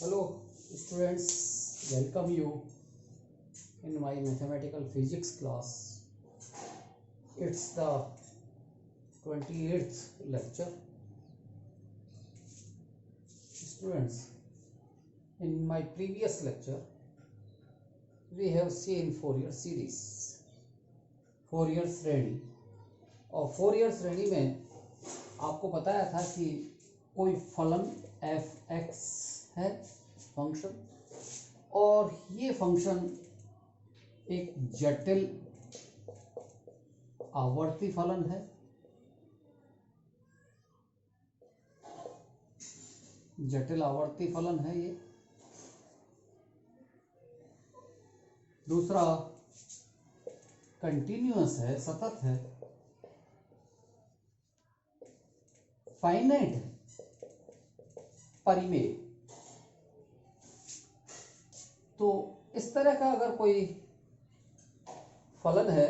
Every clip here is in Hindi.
Hello students, welcome you in my mathematical physics class. It's the 28th lecture. Students, in my previous lecture we have seen Fourier series, Fourier श्रेणी, और Fourier श्रेणी में आपको बताया था कि कोई फलन f(x) है फंक्शन, और ये फंक्शन एक जटिल आवर्ती फलन है। जटिल आवर्ती फलन है ये। दूसरा कंटिन्यूअस है, सतत है, फाइनाइट है, परिमेय। तो इस तरह का अगर कोई फलन है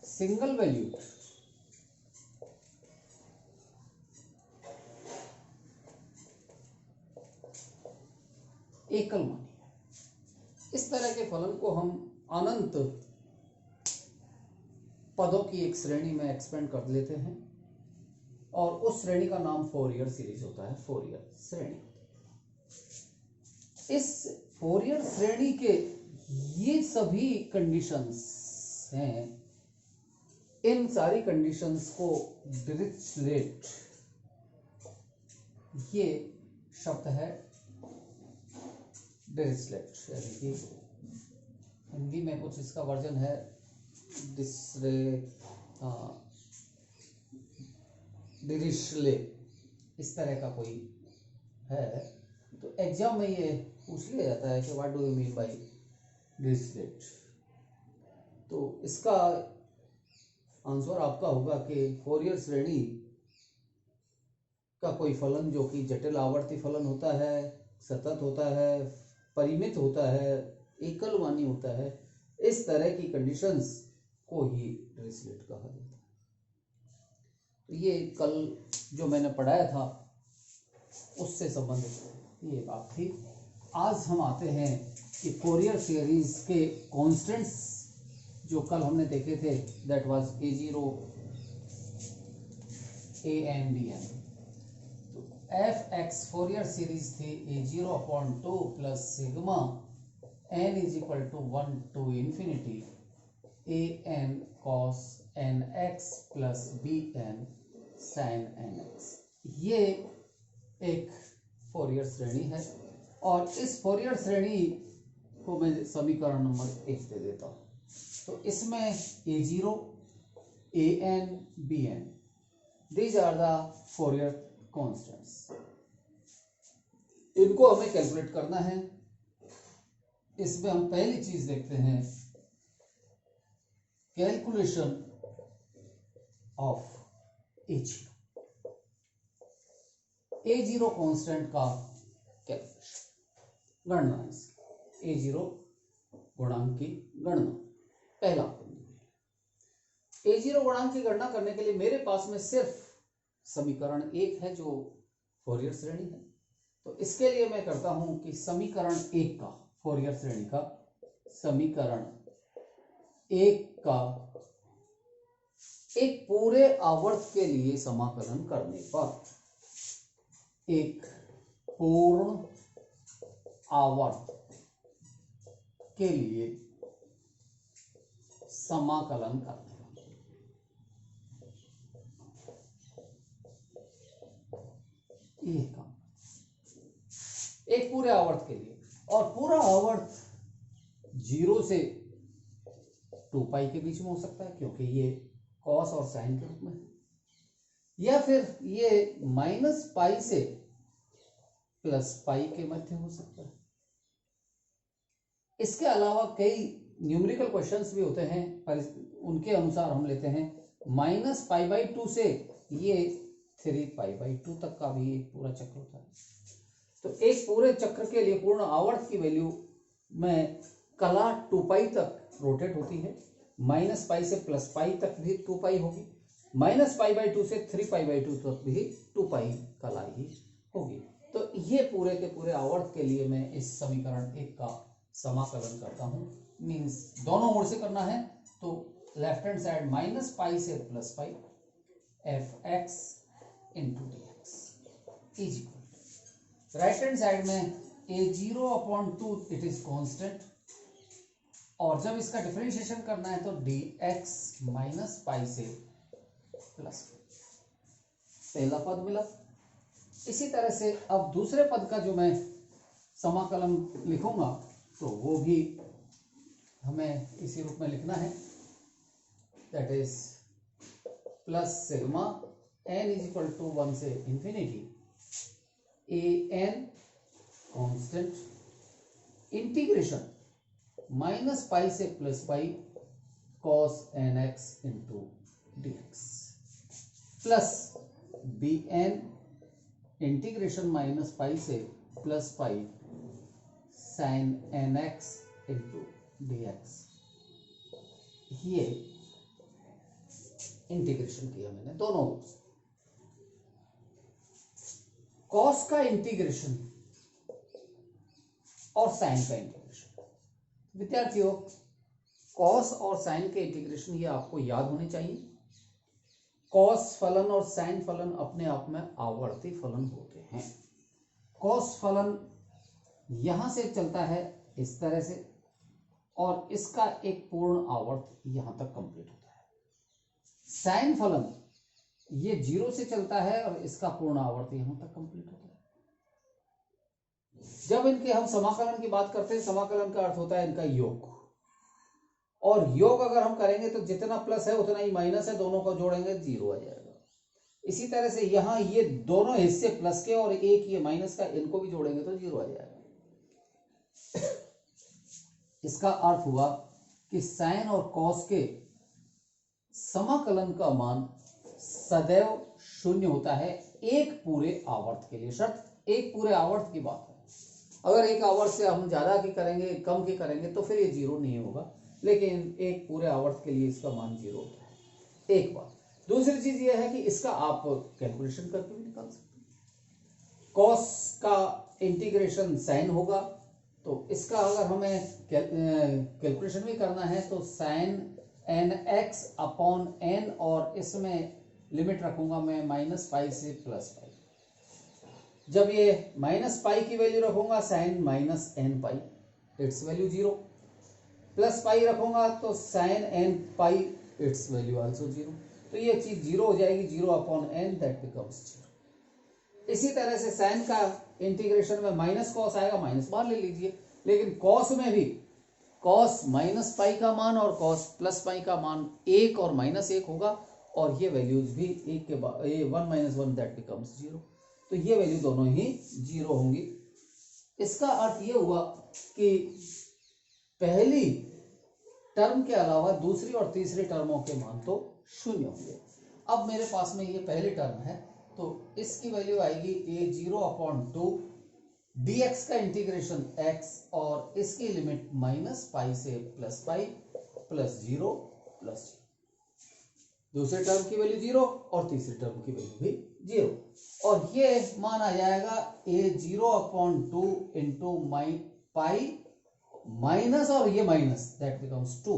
सिंगल वैल्यू, एकल मानी है, इस तरह के फलन को हम अनंत पदों की एक श्रेणी में एक्सपेंड कर लेते हैं, और उस श्रेणी का नाम फोरियर सीरीज होता है, फोरियर श्रेणी। इस फोरियर श्रेणी के ये सभी कंडीशंस हैं, इन सारी कंडीशंस को डिरिचलेट, ये शब्द है डिरिचलेट, यानी कि हिंदी में कुछ इसका वर्जन है डिरिचले, इस तरह का कोई है। तो एग्जाम में ये पूछ लिया जाता है कि what do you mean by Dirichlet. तो इसका आंसर आपका होगा कि फोरियर श्रेणी का कोई फलन जो कि जटिल आवर्ती फलन होता है, सतत होता है, परिमित होता है, एकल मानी होता है, इस तरह की कंडीशंस को ही डिरिचलेट कहा जाता है। तो ये कल जो मैंने पढ़ाया था उससे संबंधित ये बात थी। आज हम आते हैं कि फोरियर सीरीज के कांस्टेंट्स जो कल हमने देखे थे, that was a0, an, bn। तो f(x) फोरियर सीरीज थी a0/2 plus sigma n is equal to 1 to infinity an cos nx plus bn sin nx। ये एक फोरियर श्रेणी है, और इस फोरियर श्रेणी को मैं समीकरण नंबर 1 दे देता हूं। तो इसमें a0, an, bn, these are the Fourier constants। इनको हमें कैलकुलेट करना है। इसमें हम पहली चीज देखते हैं calculation of a0। a0 constant का कैलकुलेशन, गणना इसकी, a0 गुणांक की गणना। पहला a0 गुणांक की गणना करने के लिए मेरे पास में सिर्फ समीकरण 1 है जो फोरियर श्रेणी है। तो इसके लिए मैं करता हूं कि समीकरण 1 का, फोरियर श्रेणी का समीकरण 1 का एक पूरे आवर्त के लिए समाकलन करने पर, एक पूर्ण आवर्त के लिए समाकलन करने का, ये काम एक पूरे आवर्त के लिए। और पूरा आवर्त 0 से 2 पाई के बीच में हो सकता है, क्योंकि ये कॉस और साइन के रूप में है, या फिर ये -पाई से +पाई के मध्य हो सकता है। इसके अलावा कई न्यूमेरिकल क्वेश्चंस भी होते हैं, पर उनके अनुसार हम लेते हैं -π/2 से ये 3π/2 तक का भी एक पूरा चक्र होता है। तो एक पूरे चक्र के लिए पूर्ण आवर्त की वैल्यू में कला 2 पाई तक रोटेट होती है, -पाई से +पाई तक भी 2 पाई होगी, -π/2 से 3π/2 तक भी 2 पाई कला ही होगी। तो ये पूरे के पूरे आवर्त के लिए मैं इस समीकरण 1 का समाकलन करता हूं, मीन्स दोनों ओर से करना है। तो left hand side minus pi से plus pi F x into d x is equal, right hand side में a0/2 इट इज कांस्टेंट, और जब इसका डिफरेंशिएशन करना है तो dx माइनस पाई से प्लस, पहला पद मिला। इसी तरह से अब दूसरे पद का जो मैं समाकलन लिखूंगा तो वो भी हमें इसी रूप में लिखना है, that is plus sigma n is equal to 1 से infinity an constant integration minus pi से plus pi cos nx into dx plus bn integration minus pi से plus pi sine nx into dx। ये इंटीग्रेशन किया मैंने दोनों कॉस का इंटीग्रेशन और साइन का इंटीग्रेशन। विद्यार्थियों, कॉस और साइन के इंटीग्रेशन ये आपको याद होने चाहिए। कॉस फलन और साइन फलन अपने आप में आवर्ती फलन होते हैं। कॉस फलन यहां से चलता है इस तरह से, और इसका एक पूर्ण आवर्त यहां तक कंप्लीट होता है। साइन फलन ये 0 से चलता है और इसका पूर्ण आवर्त यहां तक कंप्लीट होता है। जब इनके हम समाकलन की बात करते हैं, समाकलन का अर्थ होता है इनका योग, और योग अगर हम करेंगे तो जितना प्लस है उतना ही माइनस है, दोनों को जोड़ेंगे 0 आ जाएगा। इसी तरह से यहां ये दोनों हिस्से प्लस के और एक ये माइनस का, इनको भी जोड़ेंगे तो 0 आ जाएगा। इसका अर्थ हुआ कि साइन और कॉस के समाकलन का मान सदैव 0 होता है एक पूरे आवर्त के लिए। शर्त एक पूरे आवर्त की बात है। अगर एक आवर्त से हम ज्यादा की करेंगे, कम की करेंगे तो फिर ये 0 नहीं होगा, लेकिन एक पूरे आवर्त के लिए इसका मान 0 होता है। एक बात। दूसरी चीज यह है कि इसका आप कैलकुलेशन करके भी निकाल सकते हैं। कॉस का इंटीग्रेशन साइन होगा, तो इसका अगर हमें कैलकुलेशन भी करना है तो साइन nx अपॉन n, और इसमें लिमिट रखूंगा मैं माइनस पाई से प्लस पाई। जब ये माइनस पाई की वैल्यू रखूंगा sign minus n pi, it's value 0। Plus pi रखूंगा तो sine n pi, it's value also 0। तो ये चीज 0 हो जाएगी, 0 अपॉन n दैट बिकम्स 0। इसी तरह से साइन का इंटीग्रेशन में माइनस कॉस आएगा, माइनस बाहर ले लीजिए, लेकिन कॉस में भी कॉस माइनस पाई का मान और कॉस प्लस पाई का मान 1 और माइनस 1 होगा, और ये वैल्यूज भी 1 के बाद 1 माइनस 1 दैट बिकम्स 0। तो ये वैल्यू दोनों ही 0 होंगी। इसका अर्थ ये हुआ कि पहली टर्म के अलावा दूसरी और तीसरी टर्मों के मान तो 0 होंगे। अब मेरे पास में ये पहली टर्म है, तो इसकी वैल्यू आएगी a0/2 dx का इंटीग्रेशन x, और इसकी लिमिट माइनस पाई से प्लस पाई प्लस 0 प्लस 0। दूसरे टर्म की वैल्यू 0 और तीसरी टर्म की वैल्यू भी 0, और ये मान आ जाएगा a0/2 इंटू पाई माइनस, और ये minus that becomes 2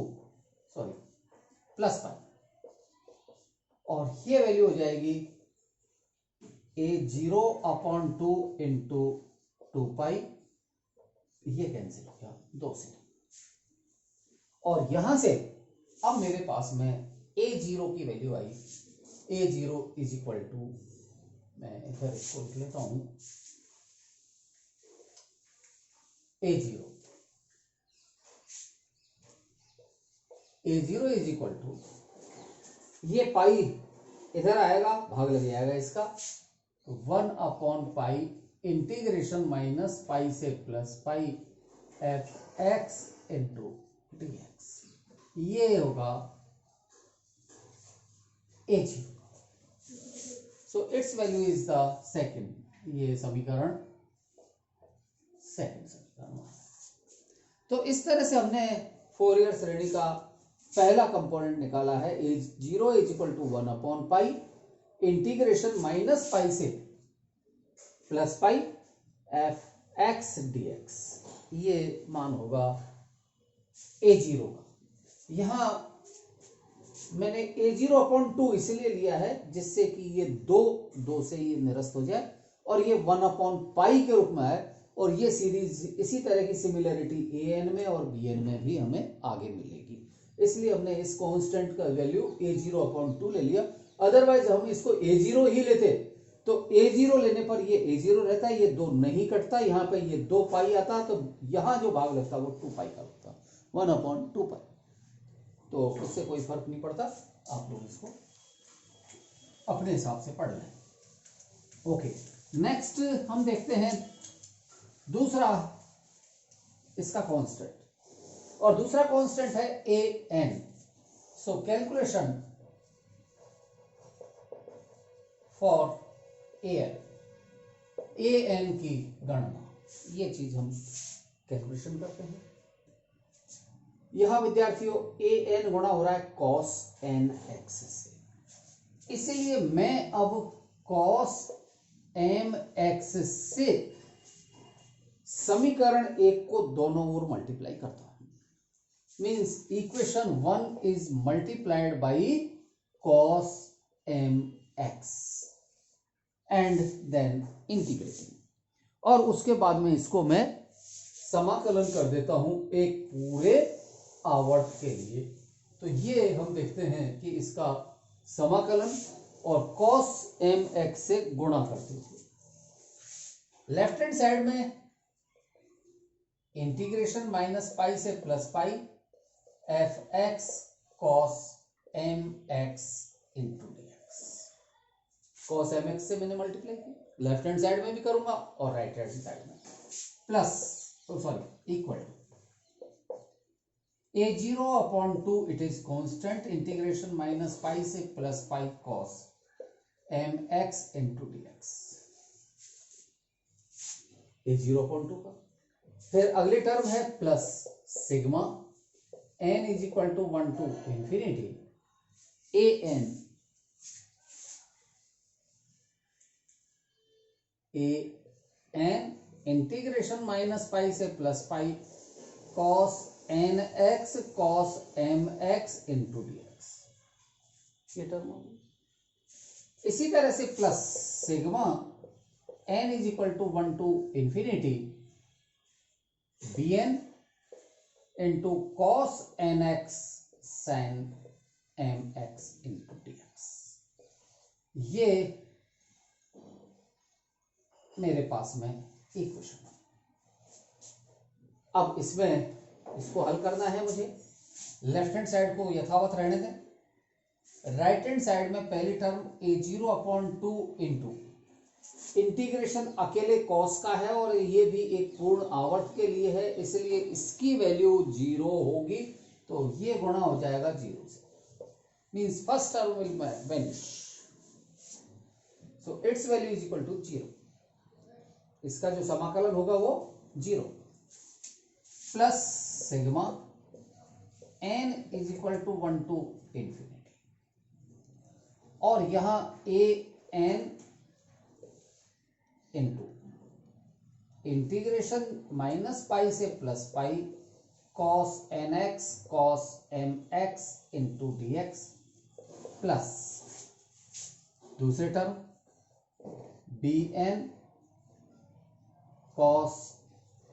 plus pi, और ये वैल्यू हो जाएगी a0/2 इंटू 2 पाई, ये कैंसिल हो गया 2 से, और यहां से अब मेरे पास में a0 की वैल्यू आई, a0 इज इक्वल टू, मैं इधर इसको लिख लेता हूं, a0 इज इक्वल टू, ये पाई इधर आएगा, भाग लग जाएगा इसका, 1 upon pi integration minus pi से plus pi F x into d x, ये होगा a0। So it's value is the second, ये समीकरण सेकंड समीकरण। तो इस तरह से हमने फोरियर श्रेणी का पहला कंपोनेंट निकाला है, a0 is equal to 1 upon pi integration minus pi से plus pi F x d x, ये मान होगा a0 का। यहां मैंने a0/2 इसलिए लिया है जिससे कि ये दो से ये निरस्त हो जाए और ये 1/π के रूप में है, और ये सीरीज इसी तरह की सिमिलरिटी an में और bn में भी हमें आगे मिलेगी। इसलिए हमने इस कांस्टेंट का वैल्यू a0/2 ले लिया। अदरवाइज हम इसको a0 ही लेते तो a0 लेने पर ये a0 रहता है, ये 2 नहीं कटता, यहाँ पे ये 2π आता, तो यहां जो भाग लगता वो 2π का लगता, 1/2π। तो उससे कोई फर्क नहीं पड़ता, आप लोग इसको अपने हिसाब से पढ़ लें। ओके, नेक्स्ट हम देखते हैं दूसरा इसका कांस्टेंट, और दूसरा कांस्टेंट है an। So calculation for an की गणना, ये चीज हम कैलकुलेशन करते हैं। यहां विद्यार्थियों an गुणा हो रहा है cos nx से, इसलिए मैं अब cos mx से समीकरण 1 को दोनों ओर मल्टीप्लाई करता हूं। Means equation 1 is multiplied by cos mx and then integrating, और उसके बाद में इसको मैं समाकलन कर देता हूं एक पूरे आवर्त के लिए। तो ये हम देखते हैं कि इसका समाकलन और cos mx से गुणा करते हुए लेफ्ट हैंड साइड में इंटीग्रेशन -π से +π f x cos mx into dx। cos mx से मैंने मल्टीप्लाई किया, लेफ्ट हैंड साइड में भी करूंगा और राइट हैंड साइड में plus, sorry equal a0/2 it is constant, integration -π से +π cos mx into dx, a0/2 का। फिर अगली टर्म है plus sigma n is equal to 1 to infinity an integration -π से +π cos nx cos mx into dx, ये टर्म होगी। इसी तरह से plus sigma n is equal to 1 to infinity bn into cos nx sin mx into dx। ये मेरे पास में इक्वेशन है। अब इसमें इसको हल करना है मुझे। लेफ्ट हैंड साइड को यथावत रहने दें, राइट हैंड साइड में पहली टर्म a0/2 इंटू इंटीग्रेशन अकेले कॉस का है और ये भी एक पूर्ण आवर्त के लिए है, इसलिए इसकी वैल्यू 0 होगी, तो ये गुणा हो जाएगा 0 से, means first term will vanish, so it's value is equal to 0। इसका जो समाकलन होगा वो 0 plus sigma n is equal to 1 to infinity, और यहां an इंटू इंटीग्रेशन -π से +π cos nx cos mx into dx plus दूसरे टर्म bn cos,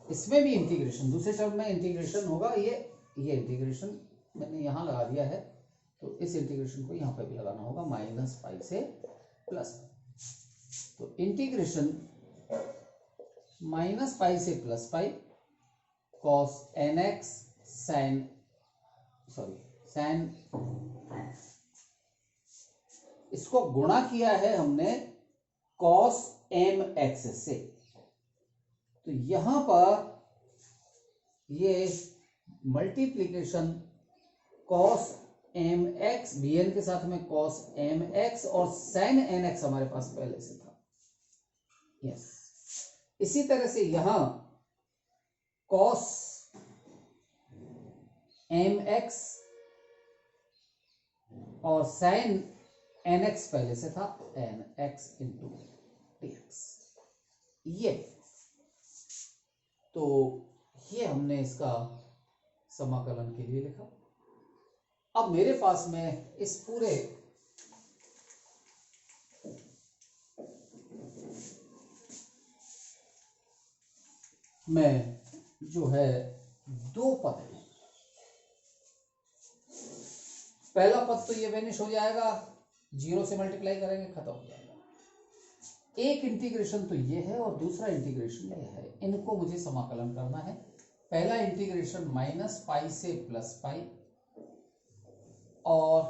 इसमें भी इंटीग्रेशन, दूसरे टर्म में इंटीग्रेशन होगा, ये इंटीग्रेशन मैंने यहां लगा दिया है, तो इस इंटीग्रेशन को यहां पर भी लगाना होगा -π से +π, तो इंटीग्रेशन -π से +π cos nx sin इसको गुणा किया है हमने cos mx से, तो यहां पर ये मल्टीप्लीकेशन cos mx bn के साथ में cos mx और sin nx हमारे पास पहले से था, यस। इसी तरह से यहां cos mx और sin nx पहले से था, nx इंटू dx, ये तो ये हमने इसका समाकलन के लिए लिखा। अब मेरे पास में इस पूरे में जो है दो पद हैं। पहला पद तो ये वेनिश हो जाएगा, 0 से मल्टीप्लाई करेंगे खत्म हो जाएगा। एक इंटीग्रेशन तो ये है और दूसरा इंटीग्रेशन ये है, इनको मुझे समाकलन करना है। पहला इंटीग्रेशन माइनस पाई से प्लस पाई और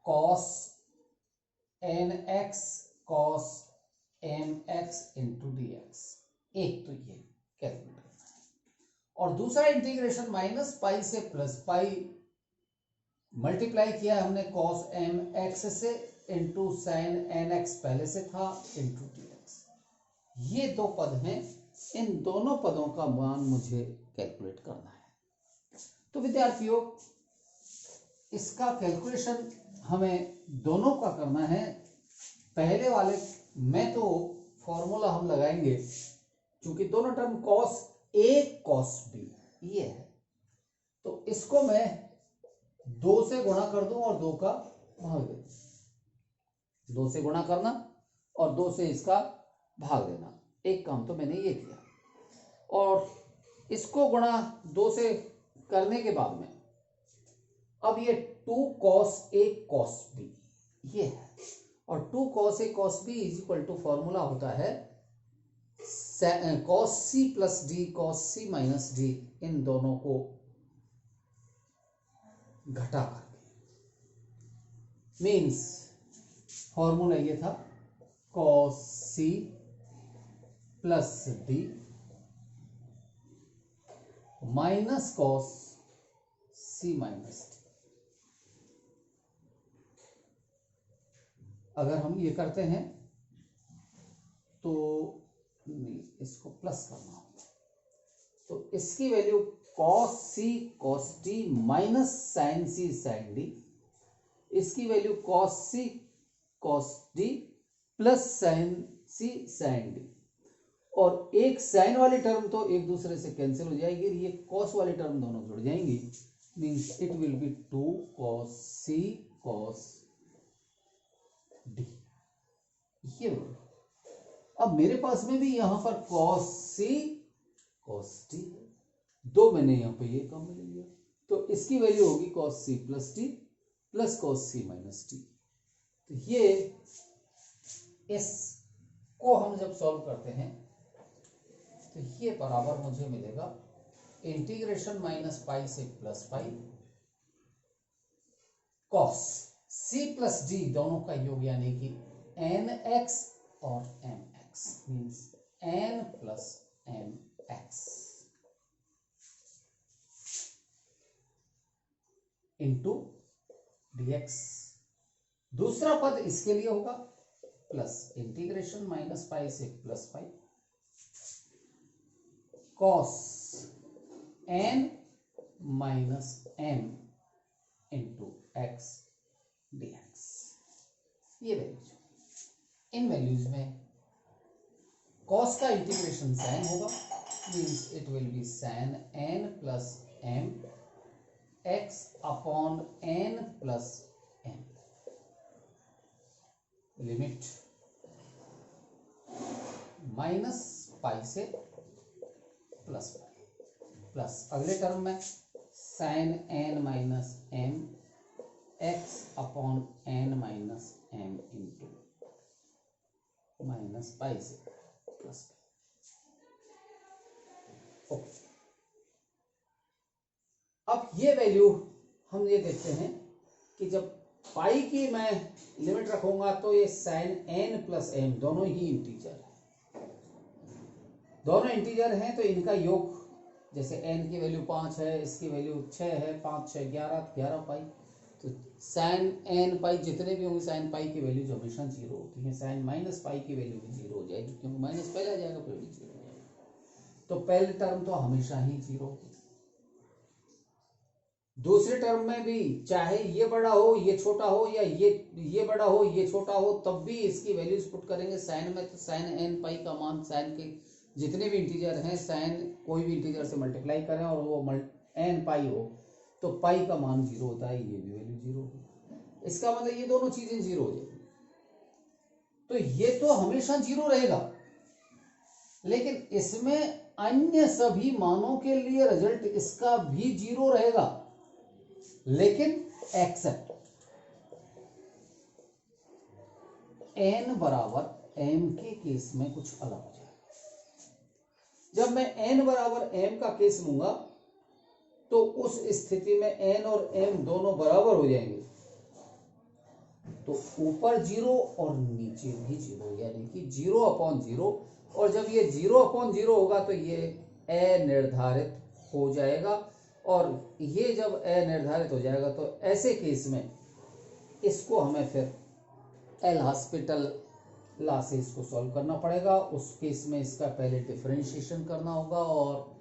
cos n x cos m x into d x, एक तो ये कैलकुलेट करना है। और दूसरा इंटीग्रेशन माइनस पाई से प्लस पाई, मल्टीप्लाई किया हमने कॉस एम एक्स से इंटू साइन एन एक्स पहले से था इंटू डी एक्स। ये दो पद हैं, इन दोनों पदों का मान मुझे कैलकुलेट करना है। तो विद्यार्थियों, इसका कैलकुलेशन हमें दोनों का करना है। पहले वाले में तो फॉर्मूला हम लगाएंगे, क्योंकि दोनों term cos A cos B ये है, तो इसको मैं 2 से गुणा कर दूं और 2 का भाग दे दूं। 2 से गुणा करना और 2 से इसका भाग देना, एक काम तो मैंने ये किया। और इसको गुणा 2 से करने के बाद में अब ये 2 cos a cos b ये है, और 2 cos a cos b is equal to formula होता है cos c plus d cos c minus d, इन दोनों को घटा करके। मीन्स फॉर्मूला ये था cos c plus D minus cos c minus D. अगर हम ये करते हैं तो नहीं, इसको प्लस करना होगा, तो इसकी value cos c cos t minus sin c sin d, इसकी value cos c cos d plus sin c sin d, और एक साइन वाली टर्म तो एक दूसरे से कैंसिल हो जाएगी, ये cos वाली टर्म दोनों जुड़ जाएंगी। Means it will B 2 cos c cos d। ये अब मेरे पास में भी यहां पर cos c cos t, दो मैंने यहां पर ये काम ले लिया, तो इसकी वैल्यू होगी cos c plus t plus cos c minus t। तो ये इसको हम जब सॉल्व करते हैं तो ये बराबर मुझे मिलेगा इंटीग्रेशन माइनस पाई से plus pi cos c plus d दोनों का योग, यानी कि एन एक्स और m x, means n plus m x into dx। दूसरा पद इसके लिए होगा प्लस इंटीग्रेशन माइनस पाई से plus pi cos n minus m into x dx। ये वैल्यूज, इन वैल्यूज में cos का इंटीग्रेशन sin होगा, means it will B sin n plus m x upon n plus m। Limit minus pi से प्लस पाई, प्लस अगले टर्म में sin n minus m x upon n minus m into minus pi से प्लस पाई। ओके, अब ये वैल्यू हम ये देखते हैं कि जब पाई की मैं लिमिट रखूंगा तो ये sin n प्लस m दोनों ही इंटीजर है, दोनों इंटीजर हैं, तो इनका योग, जैसे n की वैल्यू 5 है, इसकी वैल्यू 6 है, 5 6 11 पाई, तो sin n पाई जितने भी होंगे sin पाई की वैल्यू हमेशा 0 होती है, sin माइनस पाई की वैल्यू भी 0 हो जाएगी, क्योंकि माइनस पहले आ जाएगा फिर भी 0 हो जाएगा। तो पहले टर्म तो हमेशा ही 0 होगी। दूसरे टर्म में भी चाहे ये बड़ा हो ये छोटा हो, या ये बड़ा हो ये छोटा हो, तब भी इसकी वैल्यूज पुट करेंगे। साइन में तो साइन n पाई का मान साइन के जितने भी इंटीजर हैं साइन कोई भी इंटीजर से मल्टीप्लाई करें और वो n पाई हो तो पाई का मान 0 होता है, ये भी वैल्यू 0 होगी। इसका मतलब ये दोनों चीजें 0 हो जाएगी, तो ये तो हमेशा 0 रहेगा, लेकिन इसमें अन्य सभी मानों के लिए रिजल्ट इसका भी 0 रहेगा, लेकिन एक्सेप्ट n बराबर m के केस में कुछ अलग हो जाएगा। जब मैं n बराबर m का केस लूंगा तो उस स्थिति में n और m दोनों बराबर हो जाएंगे, तो ऊपर 0 और नीचे भी 0, यानी कि 0/0। और जब ये 0/0 होगा तो ये अनिर्धारित हो जाएगा, और ये जब अनिर्धारित हो जाएगा तो ऐसे केस में इसको हमें फिर एल हॉस्पिटल लॉ से इसको सॉल्व करना पड़ेगा। उस केस में इसका पहले डिफरेंशिएशन करना होगा, और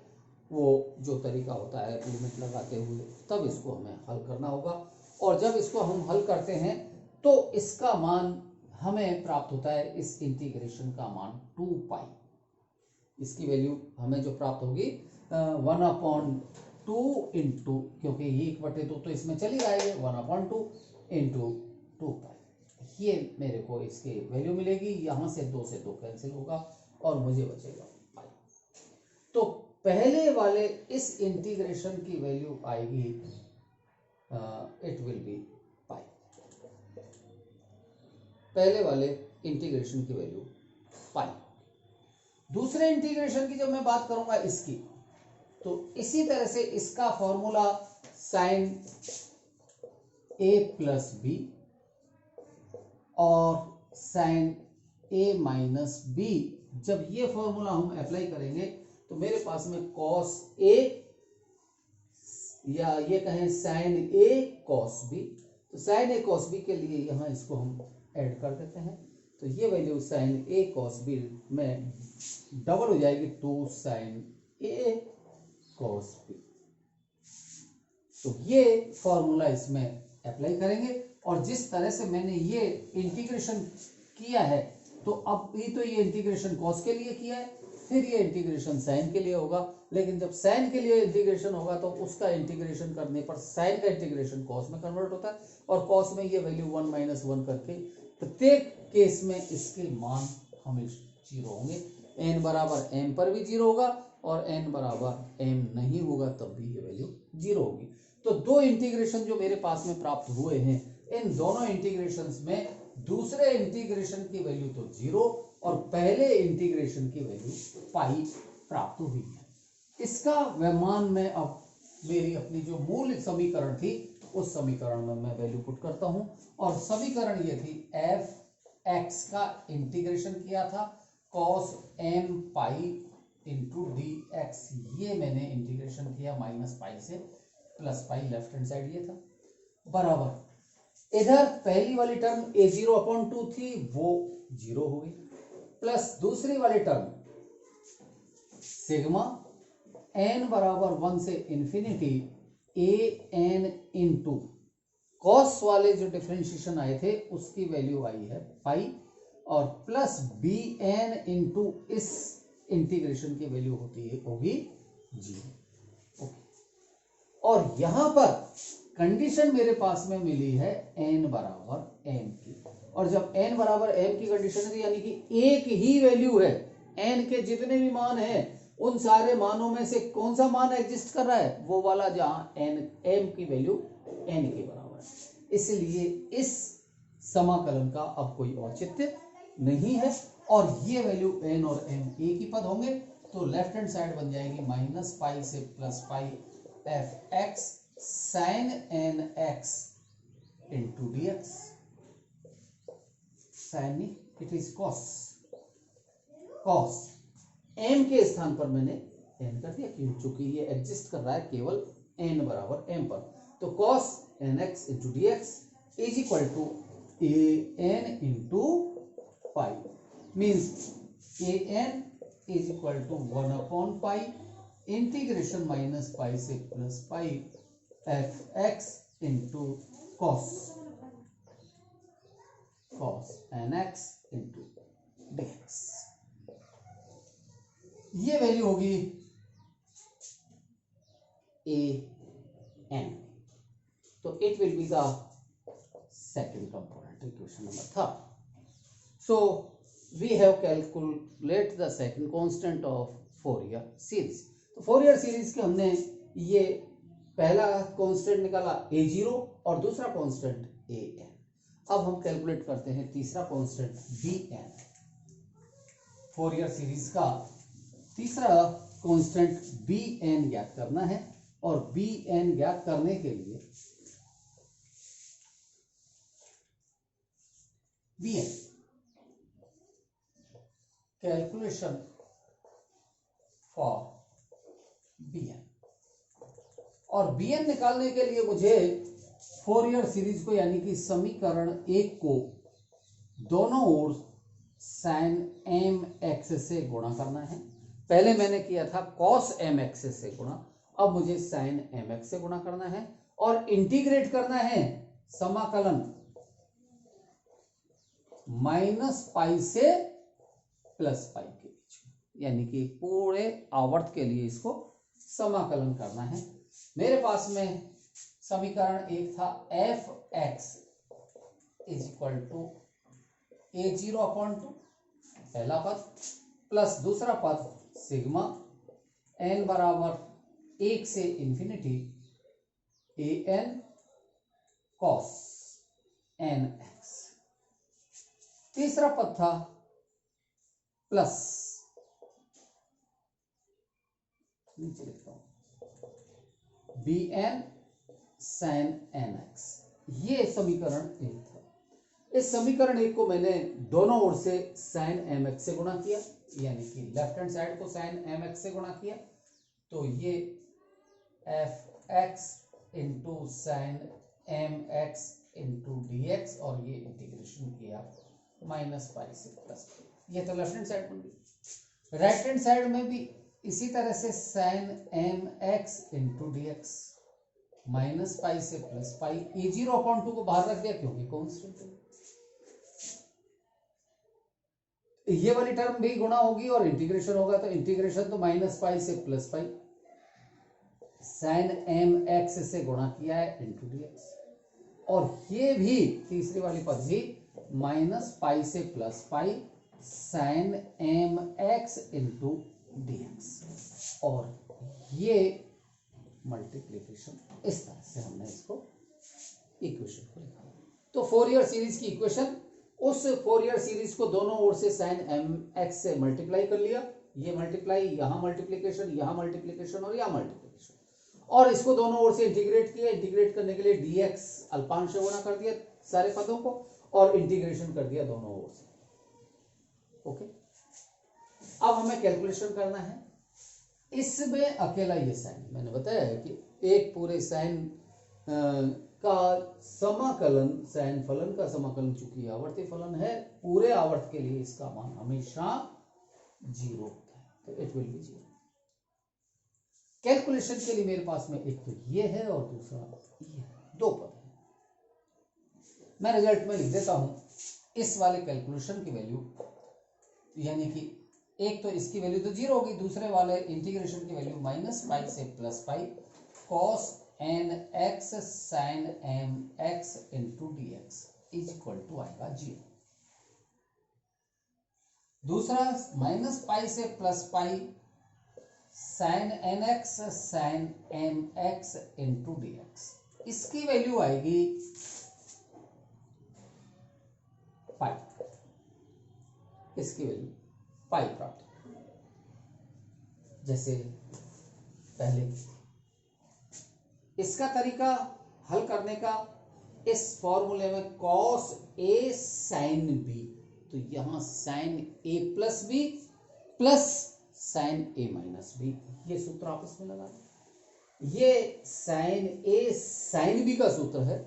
वो जो तरीका होता है लिमिट लगाते हुए तब इसको हमें हल करना होगा। और जब इसको हम हल करते हैं तो इसका मान हमें प्राप्त होता है, इस इंटीग्रेशन का मान 2 पाई। इसकी वैल्यू हमें जो प्राप्त होगी 1/2 इंटू, क्योंकि ये 1/2 तो इसमें चली आएगी, 1/2 इंटू 2 पाई। ये मेरे को इसकी वैल्यू मिलेगी। यहां से 2 कैंसिल होगा और मुझे बचेगा पाई। तो पहले वाले इस इंटीग्रेशन की वैल्यू आएगी, इट विल बी पाई। पहले वाले इंटीग्रेशन की वैल्यू पाई। दूसरे इंटीग्रेशन की जब मैं बात करूंगा इसकी, तो इसी तरह से इसका formula sine a plus B और साइन a माइनस बी, जब ये फॉर्मूला हम अप्लाई करेंगे तो मेरे पास में कॉस a, या ये कहें साइन a कॉस b, तो साइन a कॉस b के लिए यहां इसको हम ऐड कर देते हैं, तो ये value sine a cos b में डबल हो जाएगी 2 साइन a कॉस b। तो ये फॉर्मूला इसमें अप्लाई करेंगे, और जिस तरह से मैंने ये इंटीग्रेशन किया है, तो अब भी तो ये इंटीग्रेशन कॉस के लिए किया है, फिर ये इंटीग्रेशन साइन के लिए होगा। लेकिन जब साइन के लिए इंटीग्रेशन होगा तो उसका इंटीग्रेशन करने पर साइन का इंटीग्रेशन कॉस में कन्वर्ट होता है, और कॉस में ये वैल्यू 1 - 1 करके प्रत्येक केस में इसके मान हमेशा 0 होंगे। n बराबर m पर भी 0 होगा, और n बराबर m नहीं होगा तब भी ये वैल्यू 0 होगी। तो दो इंटीग्रेशन जो मेरे पास में प्राप्त हुए हैं, इन दोनों इंटीग्रेशंस में दूसरे इंटीग्रेशन की वैल्यू तो 0 और पहले इंटीग्रेशन की वैल्यू पाई प्राप्त हुई है। इसका मान में अब मेरी अपनी जो मूल समीकरण थी उस समीकरण में मैं वैल्यू पुट करता हूं, और समीकरण ये थी f(x) का इंटीग्रेशन किया था cos m pi into dx, ये मैंने इंटीग्रेशन किया माइनस पाई से प्लस पाई, लेफ्ट हैंड साइड ये था, बराबर इधर पहली वाली टर्म a0/2 थी वो 0 हो गई, प्लस दूसरी वाली टर्म सिग्मा n बराबर 1 से इंफिनिटी an इंटू कॉस वाले जो डिफरेंशिएशन आए थे उसकी वैल्यू आई है पाई, और प्लस bn इंटू इस इंटीग्रेशन की वैल्यू होगी 0। और यहां पर कंडीशन मेरे पास में मिली है n बराबर m की, और जब n बराबर m की कंडीशन है यानी कि एक ही वैल्यू है, n के जितने भी मान हैं उन सारे मानों में से कौन सा मान एग्जिस्ट कर रहा है, वो वाला जहां m की वैल्यू n के बराबर है। इसलिए इस समाकलन का अब कोई औचित्य नहीं है, और ये वैल्यू n और m एक ही पद होंगे, तो लेफ्ट हैंड साइड बन जाएगी माइनस पाई से plus pi f(x) sin nx into dx, since it is cos m के स्थान पर मैंने n कर दिया, क्योंकि ये एग्जिस्ट कर रहा है केवल n बराबर m पर, तो cos nx into dx is equal to an into pi, means an is equal to 1/पाई इंटीग्रेशन माइनस पाई से plus pi f(x) into cos nx into dx। ये वैल्यू होगी a n, तो it will be the second component, equation number third. So we have calculate the second constant of Fourier series. तो Fourier series के हमने ये पहला कांस्टेंट निकाला a0 और दूसरा कांस्टेंट an. अब हम कैलकुलेट करते हैं तीसरा कांस्टेंट bn. Fourier सीरीज का तीसरा कांस्टेंट bn ज्ञात करना है और bn ज्ञात करने के लिए bn कैलकुलेशन फॉर bn, और bn निकालने के लिए मुझे फोरियर सीरीज को यानी कि समीकरण एक को दोनों ओर sin mx से गुणा करना है. पहले मैंने किया था cos mx से गुणा, अब मुझे sin mx से गुणा करना है और इंटीग्रेट करना है समाकलन -π से +π के बीच में, यानी कि पूरे आवर्त के लिए इसको समाकलन करना है. मेरे पास में समीकरण एक था f(x) = a0/2 पहला पद प्लस दूसरा पद सिग्मा n बराबर 1 से इंफिनिटी an cos nx. तीसरा पद था प्लस, नीचे लिखता हूं, bn sin nx. ये समीकरण एक था. इस समीकरण एक को मैंने दोनों ओर से sin mx से गुणा किया, यानी कि लेफ्ट हैंड साइड को sin mx से गुणा किया, तो ये fx into sin mx into dx और ये इंटीग्रेशन किया -π से +π. ये तो लेफ्ट हैंड साइड बन गई. राइट हैंड साइड में भी इसी तरह से sin mx इंटू dx -π से +π. a0/2 को बाहर रख दिया क्योंकि कांस्टेंट है. ये वाली टर्म भी गुणा होगी और इंटीग्रेशन होगा, तो इंटीग्रेशन तो -π से +π. sin mx से गुणा किया है इंटू dx, और ये भी तीसरी वाली पद भी -π से +π sin mx इंटू dx, और ये मल्टीप्लिकेशन. इस तरह से हमने इसको इक्वेशन को लिखा. तो फोरियर सीरीज की इक्वेशन, उस फोरियर सीरीज को दोनों ओर से sin mx से मल्टीप्लाई कर लिया, ये मल्टीप्लाई, यहां मल्टीप्लिकेशन, यहां मल्टीप्लिकेशन और यहां मल्टीप्लिकेशन, और इसको दोनों ओर से इंटीग्रेट किया. इंटीग्रेट करने के लिए dx अल्पांश से गुणा कर दिया सारे पदों को और इंटीग्रेशन कर दिया दोनों ओर से. ओके, अब हमें कैलकुलेशन करना है. इसमें अकेला ये साइन, मैंने बताया है कि एक पूरे साइन का समाकलन, साइन फलन का समाकलन चूंकि आवर्ती फलन है, पूरे आवर्त के लिए इसका मान हमेशा 0 होता है, तो इट विल बी 0. कैलकुलेशन के लिए मेरे पास में एक तो ये है और दूसरा ये है, दो पद है. मैं रिजल्ट में लिख देता हूं इस वाले कैलकुलेशन की वैल्यू, यानी कि एक तो इसकी वैल्यू तो 0 होगी, दूसरे वाले इंटीग्रेशन की वैल्यू -π से +π cos nx sin mx into dx = आएगा 0. दूसरा -π से +π sin nx sin mx into dx, इसकी वैल्यू आएगी π. इसकी वैल्यू π प्राप्त, जैसे पहले. इसका तरीका हल करने का, इस फॉर्मूले में cos a sin b, तो यहां sin a plus b plus sin a minus b, ये सूत्र आपस में लगा. ये sin a sin b का सूत्र है,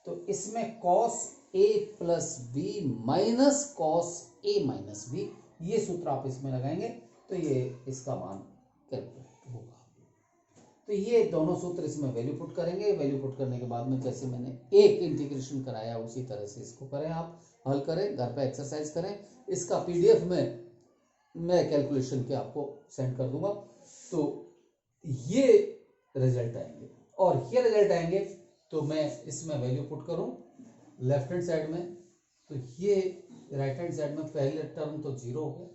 तो इसमें cos a plus b minus cos a minus b, ये सूत्र आप इसमें लगाएंगे तो ये इसका मान कैलकुलेट होगा. तो ये दोनों सूत्र इसमें वैल्यू पुट करेंगे. वैल्यू पुट करने के बाद में जैसे मैंने एक इंटीग्रेशन कराया उसी तरह से इसको करें, आप हल करें, घर पे एक्सरसाइज करें. इसका पीडीएफ में मैं कैलकुलेशन के आपको सेंड कर दूंगा। तो ये रिजल्ट आएंगे, और ये रिजल्ट आएंगे तो मैं इसमें वैल्यू पुट करूं लेफ्ट हैंड साइड में, तो ये राइट हैंड साइड में पहले टर्म तो 0 हो गया,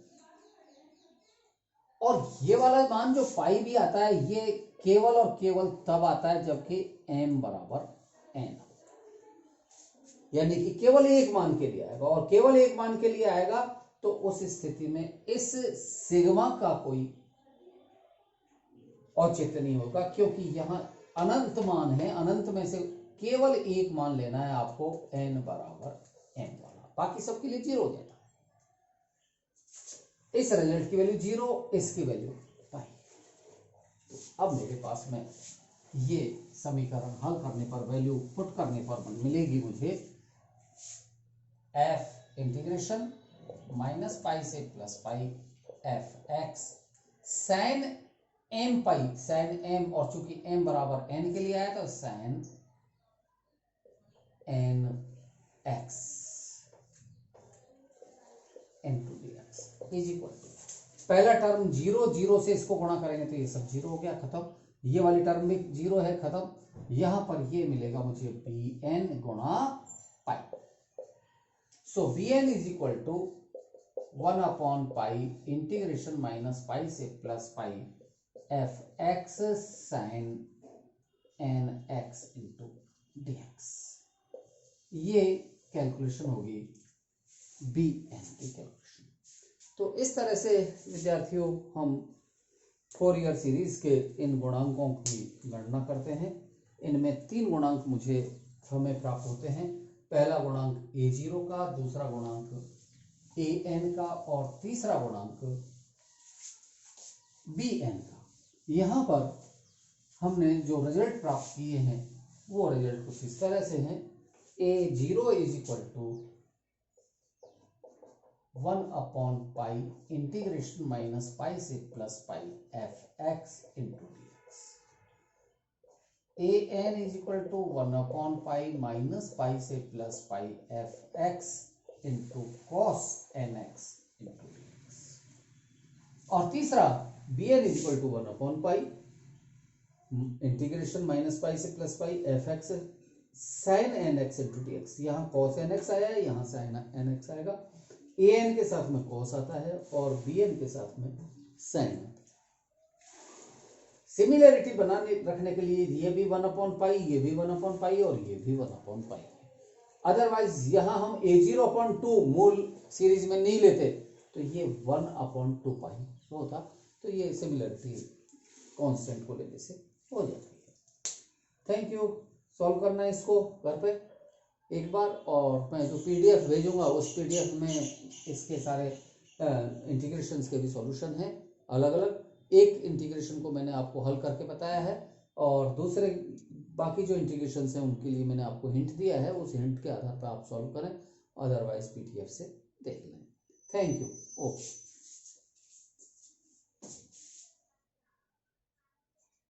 और ये वाला मान जो पाई भी आता है ये केवल और केवल तब आता है जबकि m बराबर n, यानी कि केवल एक मान के लिए आएगा, और केवल एक मान के लिए आएगा तो उस स्थिति में इस सिग्मा का कोई औचित्य नहीं होगा, क्योंकि यहां अनंत मान है, अनंत में से केवल एक मान लेना है आपको n बराबर m वाला, बाकी सबके लिए 0 देना है। इस रिजल्ट की वैल्यू 0, इसकी वैल्यू पाई। तो अब मेरे पास में ये समीकरण हल करने पर, वैल्यू पुट करने पर मिलेगी मुझे f इंटीग्रेशन माइनस पाई से plus pi F x sine m pi, sine m, और चूंकि m बराबर n के लिए आया तो sine n x into d x is equal to, पहला टर्म 0, 0 से इसको गुणा करेंगे तो ये सब 0 हो गया, खत्म। ये वाली टर्म भी 0 है, खत्म। यहां पर ये मिलेगा मुझे bn गुणा पाई। So bn is equal to 1 upon pi integration minus pi से plus pi F x sine n x into d x. ये कैलकुलेशन होगी बी एन की कैलकुलेशन। तो इस तरह से विद्यार्थियों हम फोरियर सीरीज के इन गुणांकों की गणना करते हैं। इनमें 3 गुणांक मुझे हमें प्राप्त होते हैं। पहला गुणांक a0 का, दूसरा गुणांक an का, और तीसरा गुणांक bn का। यहां पर हमने जो रिजल्ट प्राप्त किए हैं वो रिजल्ट कुछ इस तरह से हैं। a0 is equal to 1 upon pi integration minus pi से plus pi F x into d x. an is equal to 1 upon pi minus pi से plus pi F x into cos n x into d x. और तीसरा bn is equal to 1 upon pi integration minus pi से plus pi F x sine n x into d x. यहाँ कॉस एन एक्स आया है, यहाँ साइन एन एक्स आएगा। an के साथ में कॉस आता है और bn के साथ में साइन आता है। सिमिलरिटी बनाने रखने के लिए ये भी 1 अपॉन पाई, ये भी 1 अपॉन पाई, और ये भी 1 अपॉन पाई। अदरवाइज यहां हम a0 अपॉन 2 मूल सीरीज में नहीं लेते तो ये 1 अपॉन 2 पाई होता। तो ये सिमिलरिटी कांस्टेंट को लेने से हो जाती है। Thank you. सॉल्व करना है इसको घर पे एक बार, और मैं जो पीडीएफ भेजूंगा उस पीडीएफ में इसके सारे इंटीग्रेशंस के भी सॉल्यूशन हैं अलग अलग। एक इंटीग्रेशन को मैंने आपको हल करके बताया है, और दूसरे बाकी जो इंटीग्रेशंस हैं उनके लिए मैंने आपको हिंट दिया है, उस हिंट के आधार पर आप सॉल्व करें, अदरवाइज पीडीएफ से देख लें। Thank you. ओके।